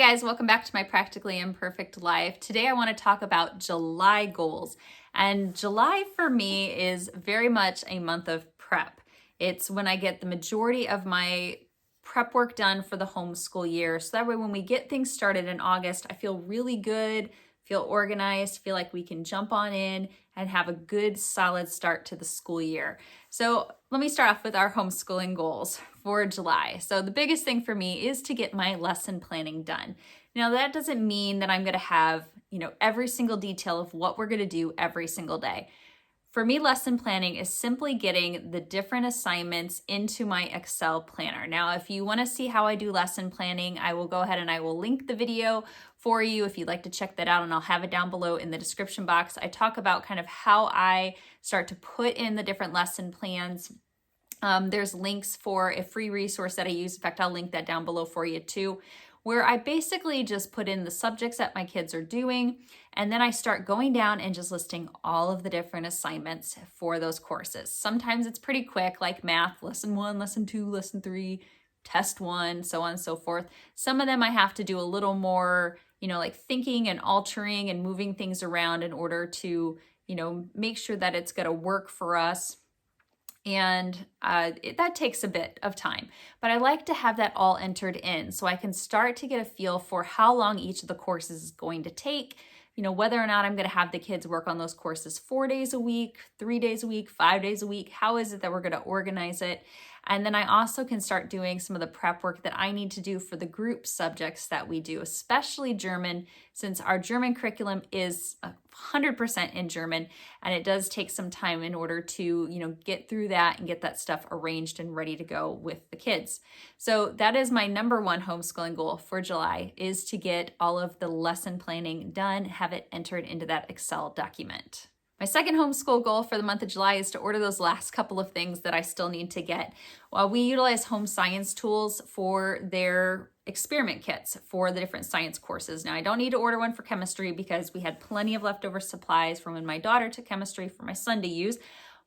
guys, welcome back to my Practically Imperfect Life. Today I want to talk about July goals. And July for me is very much a month of prep. It's when I get the majority of my prep work done for the homeschool year. So that way when we get things started in August, I feel really good, feel organized, feel like we can jump on in and have a good solid start to the school year. So let me start off with our homeschooling goals for July. So the biggest thing for me is to get my lesson planning done. Now that doesn't mean that I'm going to have, every single detail of what we're going to do every single day. For me, lesson planning is simply getting the different assignments into my Excel planner. Now, if you want to see how I do lesson planning, I will go ahead and I will link the video for you if you'd like to check that out, and I'll have it down below in the description box. I talk about kind of how I start to put in the different lesson plans. There's links for a free resource that I use. In fact, I'll link that down below for you too, where I basically just put in the subjects that my kids are doing, and then I start going down and just listing all of the different assignments for those courses. Sometimes it's pretty quick, like math, lesson 1, lesson 2, lesson 3, test 1, so on and so forth. Some of them I have to do a little more, like thinking and altering and moving things around in order to, make sure that it's going to work for us. And that takes a bit of time, but I like to have that all entered in so I can start to get a feel for how long each of the courses is going to take, whether or not I'm going to have the kids work on those courses 4 days a week, 3 days a week, 5 days a week. How is it that we're going to organize it? And then I also can start doing some of the prep work that I need to do for the group subjects that we do, especially German, since our German curriculum is 100% in German, and it does take some time in order to, get through that and get that stuff arranged and ready to go with the kids. So that is my number one homeschooling goal for July, is to get all of the lesson planning done, have it entered into that Excel document. My second homeschool goal for the month of July is to order those last couple of things that I still need to get. Well, we utilize home science tools for their experiment kits for the different science courses. Now, I don't need to order one for chemistry because we had plenty of leftover supplies from when my daughter took chemistry for my son to use.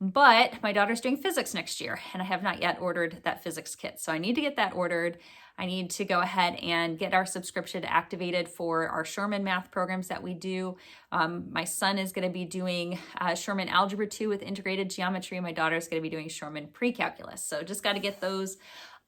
But my daughter's doing physics next year, and I have not yet ordered that physics kit. So I need to get that ordered. I need to go ahead and get our subscription activated for our Sherman math programs that we do. My son is going to be doing Sherman Algebra 2 with integrated geometry. My daughter is going to be doing Sherman pre-calculus. So just got to get those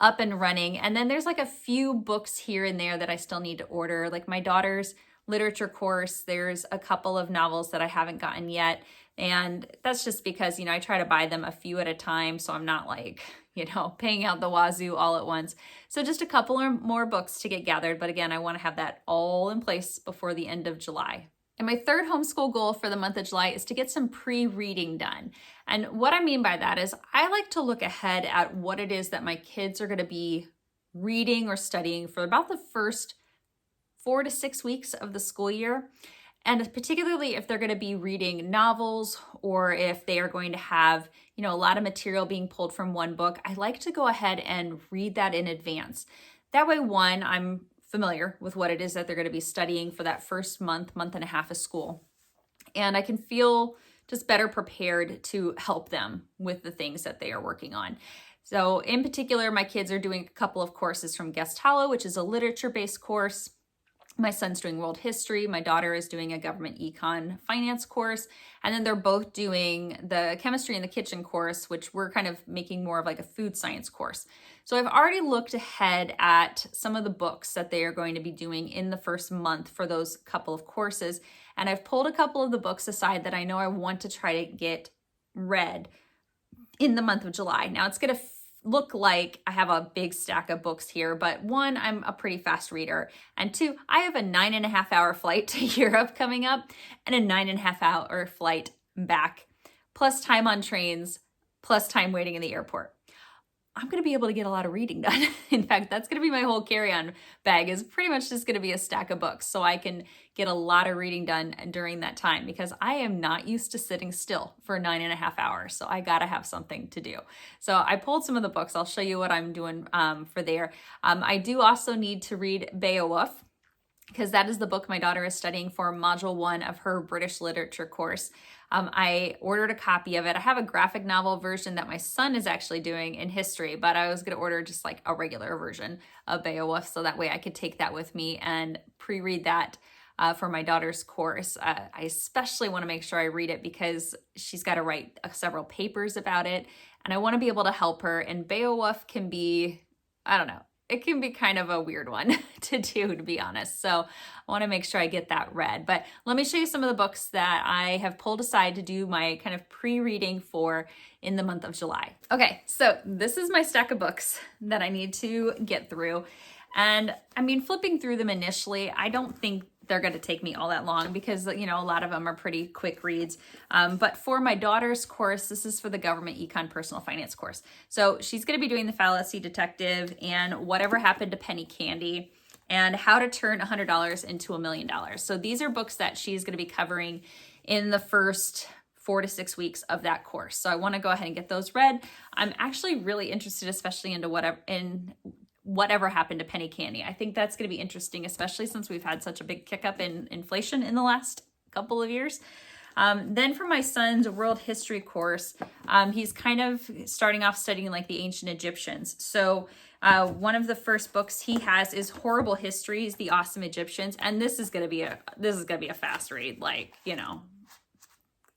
up and running. And then there's like a few books here and there that I still need to order. Like my daughter's literature course, there's a couple of novels that I haven't gotten yet. And that's just because, I try to buy them a few at a time. So I'm not like, paying out the wazoo all at once. So just a couple or more books to get gathered. But again, I want to have that all in place before the end of July. And my third homeschool goal for the month of July is to get some pre-reading done. And what I mean by that is I like to look ahead at what it is that my kids are going to be reading or studying for about the first 4 to 6 weeks of the school year. And particularly if they're going to be reading novels or if they are going to have, a lot of material being pulled from one book, I like to go ahead and read that in advance. That way, one, I'm familiar with what it is that they're going to be studying for that first month and a half of school. And I can feel just better prepared to help them with the things that they are working on. So in particular, my kids are doing a couple of courses from Guest Hollow, which is a literature-based course. My son's doing world history. My daughter is doing a government econ finance course. And then they're both doing the chemistry in the kitchen course, which we're kind of making more of like a food science course. So I've already looked ahead at some of the books that they are going to be doing in the first month for those couple of courses. And I've pulled a couple of the books aside that I know I want to try to get read in the month of July. Now it's going to look like I have a big stack of books here, but one, I'm a pretty fast reader, and two, I have a 9.5 hour flight to Europe coming up and a 9.5 hour flight back, plus time on trains, plus time waiting in the airport. I'm going to be able to get a lot of reading done. In fact, that's going to be my whole carry-on bag, is pretty much just going to be a stack of books so I can get a lot of reading done during that time, because I am not used to sitting still for 9.5 hours. So I got to have something to do. So I pulled some of the books. I'll show you what I'm doing for there. I do also need to read Beowulf, because that is the book my daughter is studying for Module 1 of her British literature course. I ordered a copy of it. I have a graphic novel version that my son is actually doing in history, but I was going to order just like a regular version of Beowulf so that way I could take that with me and pre-read that for my daughter's course. I especially want to make sure I read it because she's got to write several papers about it, and I want to be able to help her. And Beowulf can be, I don't know, it can be kind of a weird one to do, to be honest. So I want to make sure I get that read. But let me show you some of the books that I have pulled aside to do my kind of pre-reading for in the month of July. Okay, so this is my stack of books that I need to get through. And I mean, flipping through them initially, I don't think they're going to take me all that long because, you know, a lot of them are pretty quick reads. But for my daughter's course, this is for the government econ personal finance course. So she's going to be doing the Fallacy Detective and Whatever Happened to Penny Candy and How to Turn $100 into $1 million. So these are books that she's going to be covering in the first 4 to 6 weeks of that course. So I want to go ahead and get those read. I'm actually really interested, especially into Whatever Happened to Penny Candy. I think that's going to be interesting, especially since we've had such a big kick up in inflation in the last couple of years. Then for my son's world history course, he's kind of starting off studying like the ancient Egyptians. So one of the first books he has is Horrible Histories, The Awesome Egyptians. And this is going to be a fast read, like, you know,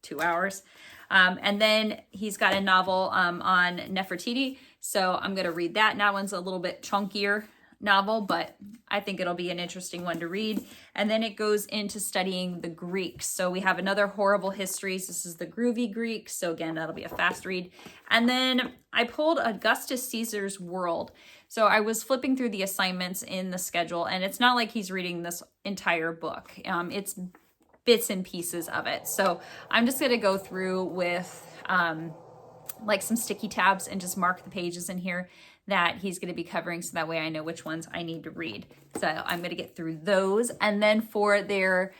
2 hours. And then he's got a novel on Nefertiti. So I'm going to read that. And that one's a little bit chunkier novel, but I think it'll be an interesting one to read. And then it goes into studying the Greeks. So we have another Horrible Histories. This is the Groovy Greek. So again, that'll be a fast read. And then I pulled Augustus Caesar's World. So I was flipping through the assignments in the schedule, and it's not like he's reading this entire book. It's bits and pieces of it. So I'm just going to go through with like some sticky tabs and just mark the pages in here that he's going to be covering so that way I know which ones I need to read. So I'm going to get through those. And then for their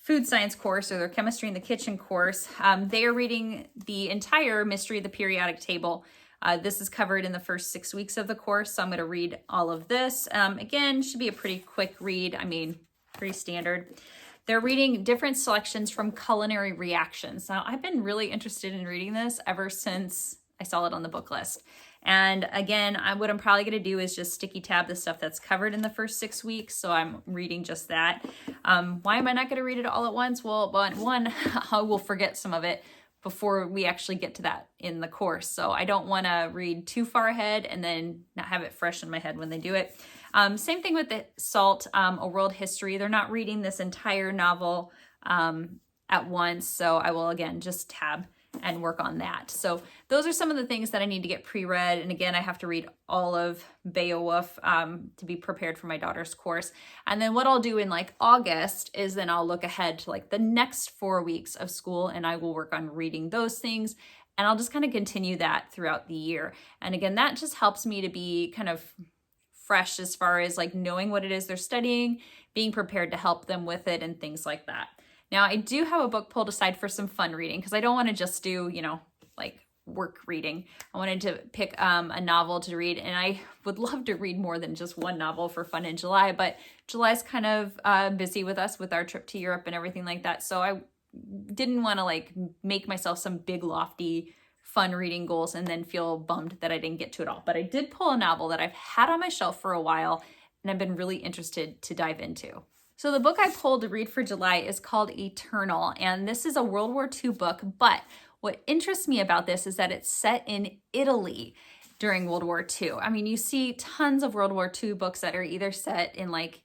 food science course or their chemistry in the kitchen course, they are reading the entire Mystery of the Periodic Table. This is covered in the first 6 weeks of the course. So I'm going to read all of this. Again, should be a pretty quick read. I mean, pretty standard. They're reading different selections from Culinary Reactions. Now, I've been really interested in reading this ever since I saw it on the book list. And again, what I'm probably going to do is just sticky tab the stuff that's covered in the first 6 weeks. So I'm reading just that. Why am I not going to read it all at once? Well, one, I will forget some of it before we actually get to that in the course. So I don't want to read too far ahead and then not have it fresh in my head when they do it. Same thing with the SALT, A World History. They're not reading this entire novel at once. So I will, again, just tab and work on that. So those are some of the things that I need to get pre-read. And again, I have to read all of Beowulf to be prepared for my daughter's course. And then what I'll do in like August is then I'll look ahead to like the next 4 weeks of school and I will work on reading those things. And I'll just kind of continue that throughout the year. And again, that just helps me to be kind of fresh as far as like knowing what it is they're studying, being prepared to help them with it and things like that. Now, I do have a book pulled aside for some fun reading because I don't want to just do, you know, like work reading. I wanted to pick a novel to read, and I would love to read more than just one novel for fun in July, but July's kind of busy with us with our trip to Europe and everything like that. So I didn't want to like make myself some big lofty fun reading goals and then feel bummed that I didn't get to it all. But I did pull a novel that I've had on my shelf for a while and I've been really interested to dive into. So the book I pulled to read for July is called Eternal, and this is a World War II book, but what interests me about this is that it's set in Italy during World War II. I mean, you see tons of World War II books that are either set in like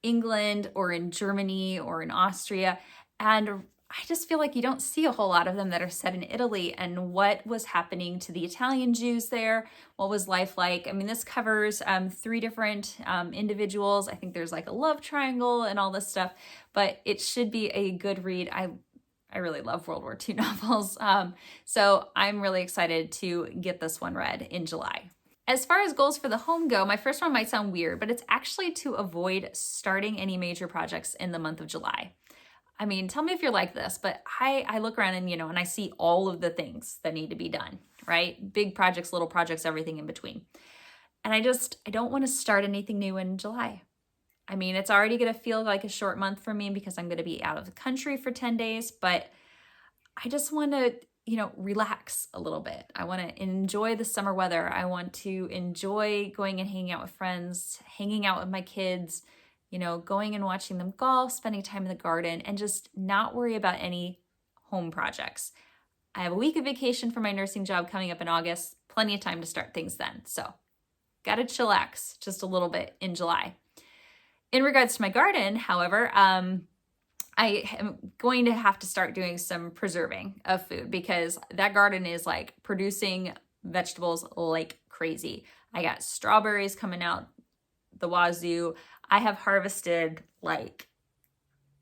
England or in Germany or in Austria, and I just feel like you don't see a whole lot of them that are set in Italy and what was happening to the Italian Jews there. What was life like? I mean, this covers 3 different individuals. I think there's like a love triangle and all this stuff, but it should be a good read. I really love World War II novels. So I'm really excited to get this one read in July. As far as goals for the home go, my first one might sound weird, but it's actually to avoid starting any major projects in the month of July. I mean, tell me if you're like this, but I look around and, and I see all of the things that need to be done, right? Big projects, little projects, everything in between. And I don't want to start anything new in July. I mean, it's already going to feel like a short month for me because I'm going to be out of the country for 10 days, but I just want to, relax a little bit. I want to enjoy the summer weather. I want to enjoy going and hanging out with friends, hanging out with my kids, going and watching them golf, spending time in the garden, and just not worry about any home projects. I have a week of vacation for my nursing job coming up in August, plenty of time to start things then. So, got to chillax just a little bit in July. In regards to my garden, however, I am going to have to start doing some preserving of food because that garden is like producing vegetables like crazy. I got strawberries coming out the wazoo. I have harvested like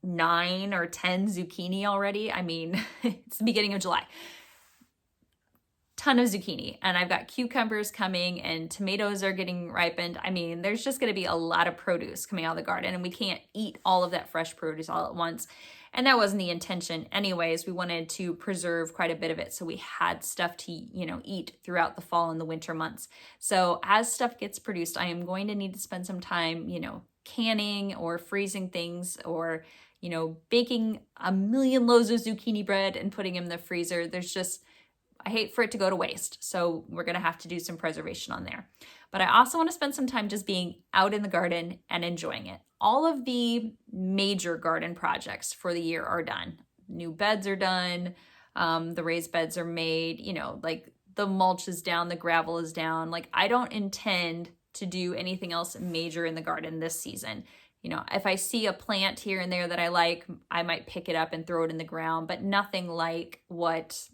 9 or 10 zucchini already. I mean, it's the beginning of July. Ton of zucchini, and I've got cucumbers coming and tomatoes are getting ripened. I mean, there's just going to be a lot of produce coming out of the garden, and we can't eat all of that fresh produce all at once. And that wasn't the intention anyways. We wanted to preserve quite a bit of it so we had stuff to, eat throughout the fall and the winter months. So as stuff gets produced, I am going to need to spend some time, canning or freezing things or, baking a million loaves of zucchini bread and putting them in the freezer. I hate for it to go to waste. So we're going to have to do some preservation on there. But I also want to spend some time just being out in the garden and enjoying it. All of the major garden projects for the year are done. New beds are done. The raised beds are made, like the mulch is down, the gravel is down. Like I don't intend to do anything else major in the garden this season. If I see a plant here and there that I like, I might pick it up and throw it in the ground, but nothing like what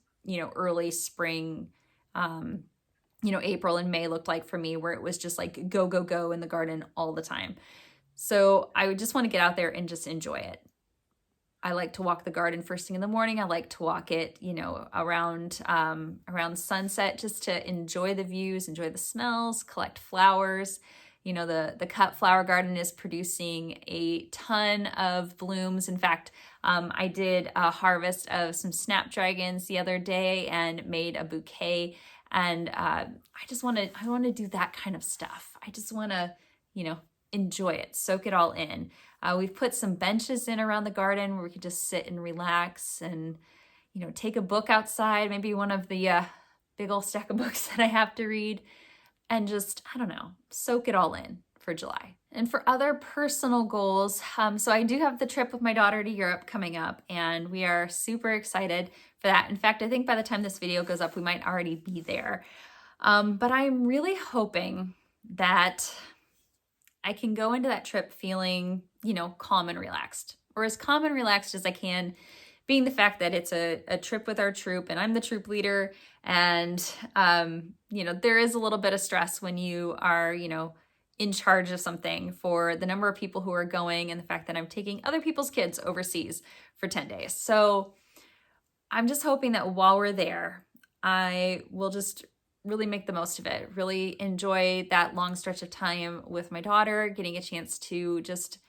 early spring, April and May looked like for me, where it was just like go, go, go in the garden all the time. So I would just want to get out there and just enjoy it. I like to walk the garden first thing in the morning. I like to walk it, around sunset just to enjoy the views, enjoy the smells, collect flowers. The cut flower garden is producing a ton of blooms. In fact, I did a harvest of some snapdragons the other day and made a bouquet. And I want to do that kind of stuff. I just want to, enjoy it, soak it all in. We've put some benches in around the garden where we could just sit and relax and, take a book outside, maybe one of the big old stack of books that I have to read. And just, soak it all in for July. And for other personal goals, so I do have the trip with my daughter to Europe coming up, and we are super excited for that. In fact, I think by the time this video goes up, we might already be there. But I'm really hoping that I can go into that trip feeling, calm and relaxed, or as calm and relaxed as I can, being the fact that it's a trip with our troop and I'm the troop leader. And, there is a little bit of stress when you are, in charge of something for the number of people who are going and the fact that I'm taking other people's kids overseas for 10 days. So I'm just hoping that while we're there, I will just really make the most of it, really enjoy that long stretch of time with my daughter, getting a chance to just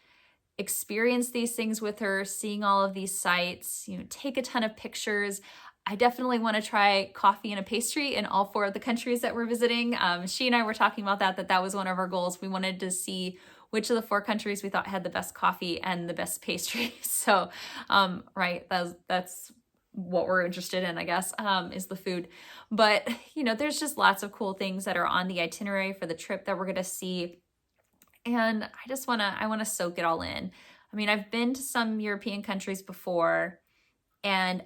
experience these things with her, seeing all of these sights, take a ton of pictures. I definitely want to try coffee and a pastry in all 4 of the countries that we're visiting. She and I were talking about that was one of our goals. We wanted to see which of the 4 countries we thought had the best coffee and the best pastry. So, right, that's what we're interested in, I guess, is the food. But, there's just lots of cool things that are on the itinerary for the trip that we're going to see. And I want to soak it all in. I mean, I've been to some European countries before, and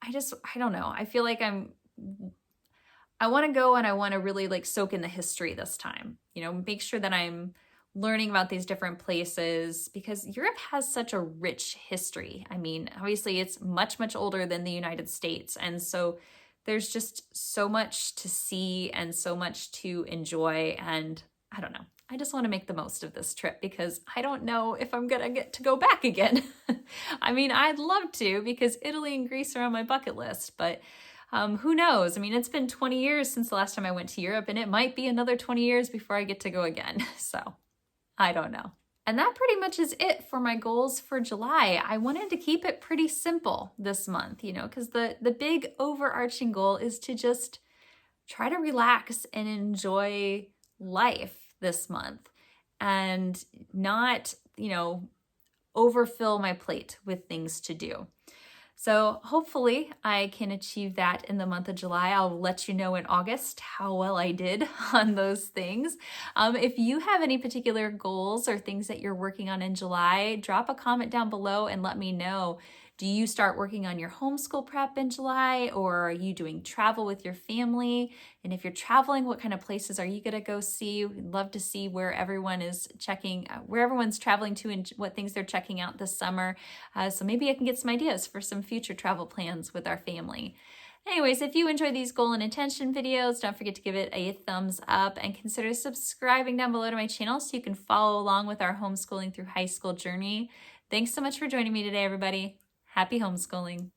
I don't know. I feel like I want to go and I want to really like soak in the history this time, make sure that I'm learning about these different places because Europe has such a rich history. I mean, obviously it's much, much older than the United States. And so there's just so much to see and so much to enjoy. And I don't know. I just want to make the most of this trip because I don't know if I'm going to get to go back again. I mean, I'd love to because Italy and Greece are on my bucket list, but who knows? I mean, it's been 20 years since the last time I went to Europe, and it might be another 20 years before I get to go again. So I don't know. And that pretty much is it for my goals for July. I wanted to keep it pretty simple this month, because the big overarching goal is to just try to relax and enjoy life this month and not, overfill my plate with things to do. So hopefully I can achieve that in the month of July. I'll let you know in August how well I did on those things. If you have any particular goals or things that you're working on in July, drop a comment down below and let me know. Do you start working on your homeschool prep in July, or are you doing travel with your family? And if you're traveling, what kind of places are you going to go see? We'd love to see where everyone is checking, where everyone's traveling to and what things they're checking out this summer. So maybe I can get some ideas for some future travel plans with our family. Anyways, if you enjoy these goal and intention videos, don't forget to give it a thumbs up and consider subscribing down below to my channel so you can follow along with our homeschooling through high school journey. Thanks so much for joining me today, everybody. Happy homeschooling.